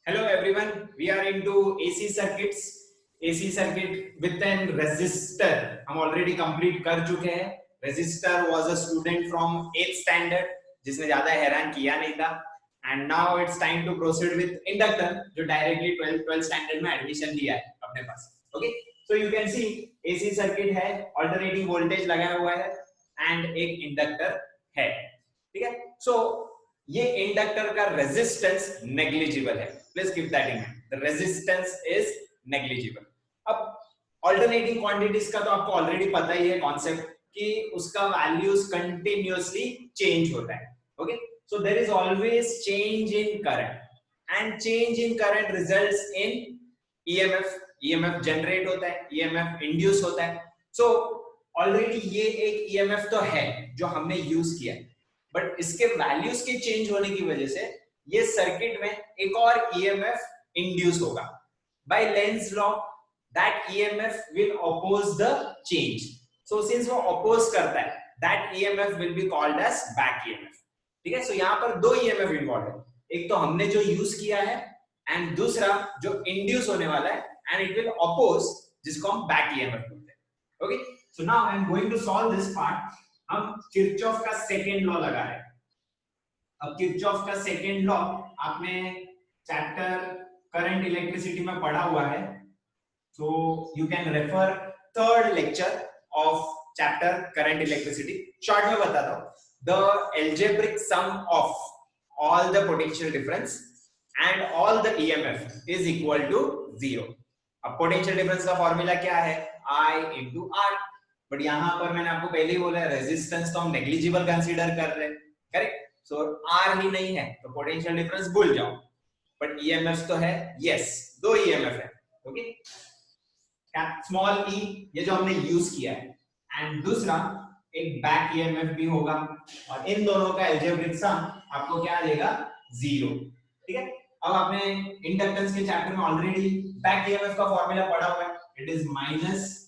Hello everyone, we are into AC circuits. AC circuit with an resistor हम already complete कर चुके हैं. Resistor was a student from 8th standard जिसने ज्यादा हैरान किया नहीं था. And now it's time to proceed with inductor जो directly 12th standard में admission लिया है अपने पास. Okay, so you can see AC circuit है, alternating voltage लगाया हुआ है and एक inductor है. ठीक है. So ये इंडक्टर का रेजिस्टेंस नेग्लिजिबल है. Please keep that in mind. The resistance is negligible. अब ऑल्टरनेटिंग क्वांटिटीज का तो आपको ऑलरेडी पता ही है कॉन्सेप्ट कि उसका वैल्यूज कंटिन्यूअसली चेंज होता है. Okay, so there is always change in current and change in current results in EMF. EMF generate होता है, ईएमएफ इंड्यूस होता है. सो ऑलरेडी ये एक ईएमएफ तो है जो हमने यूज किया है, बट इसके वैल्यूज के चेंज होने की वजह से ये सर्किट में एक और ईएमएफ इंड्यूस होगा. By Lenz law that EMF will oppose the change. So since वो अपोज करता है, that EMF will be called as back EMF. ठीक है. सो यहां पर दो ईएमएफ इन्वॉल्व है. एक तो हमने जो यूज किया है एंड दूसरा जो इंड्यूस होने वाला है एंड इट विल अपोज, जिसको हम बैक ईएमएफ बोलते हैं. Okay, so now I am going to solve this part. हम किरचॉफ का सेकेंड लॉ लगा रहे हैं. अब किरचॉफ का सेकेंड लॉ आपने चैप्टर करंट इलेक्ट्रिसिटी में पढ़ा हुआ है. So you can refer third lecture of chapter current electricity. Short में बताता हूं. The algebraic sum of all the potential difference and all the EMF is equal to 0. अब potential difference का formula क्या है? I into R. बट यहां पर मैंने आपको पहले ही बोला रेजिस्टेंस तो हम नेग्लिजिबल कंसीडर कर रहे हैं. करेक्ट. सो आर ही नहीं है तो पोटेंशियल डिफरेंस भूल जाओ. बट ईएमएफ तो है. यस, दो ईएमएफ है. ओके, स्मॉल ई ये जो हमने यूज किया है एंड दूसरा एक बैक ईएमएफ भी होगा और इन दोनों का एल्जेब्रिक सम आपको क्या देगा? 0. ठीक है. अब आपने इंडक्टेंस के चैप्टर में ऑलरेडी बैक ईएमएफ का फॉर्मूला पढ़ा हुआ है. It is minus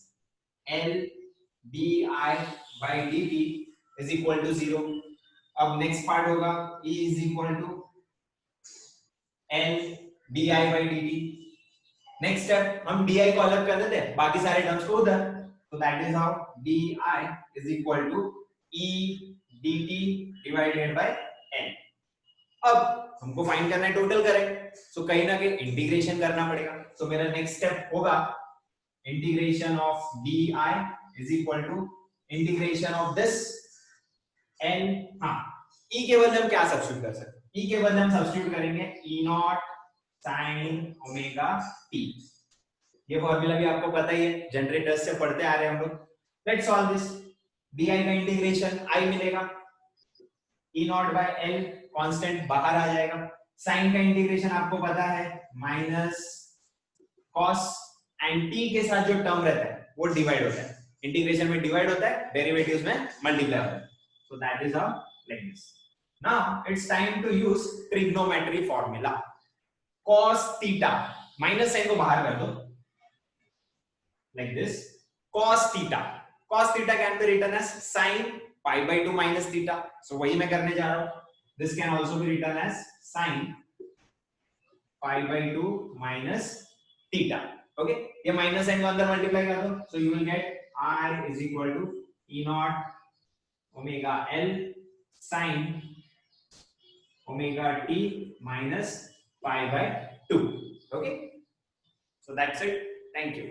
L di by dt is equal to 0. अब नेक्स्ट पार्ट होगा E is equal to L di by dt. Next step हम di को अलग कर देते हैं, बाकी सारे टर्म्स को उधर. तो that is how di is equal to E dt divided by N. अब हमको फाइंड करना है टोटल करंट. सो कहीं ना कहीं इंटीग्रेशन करना पड़ेगा. सो मेरा नेक्स्ट स्टेप होगा integration of di is equal to integration of this n. हाँ, e के बदले हम क्या सब्स्टिट्यूट कर सकते हैं? e के बदले हम सब्स्टिट्यूट करेंगे e not sin omega t. ये फॉर्मूला भी आपको पता ही है, जनरेटर्स से पढ़ते आ रहे हैं हम लोग. Let's solve this. di का इंटीग्रेशन i मिलेगा, e naught by l constant बाहर आ जाएगा. sin का इंटीग्रेशन आपको पता है माइनस cos एंड t के साथ जो टर्म रहता है वो डिवाइड होता है. इंटीग्रेशन में डिवाइड होता है, डेरिवेटिव्स में मल्टीप्लाई होता है. So that is how like this. Now it's time to use trigonometry formula. cos theta, minus sine को बाहर कर दो like this. cos theta can be written as sin pi by 2 minus theta. सो वही मैं करने जा रहा हूं. This can also be written as sin pi by 2 minus theta. Okay, ये माइनस साइन को अंदर मल्टीप्लाई कर दो. So you will get I is equal to E naught omega L sin omega t minus pi by 2. Okay, so that's it. Thank you.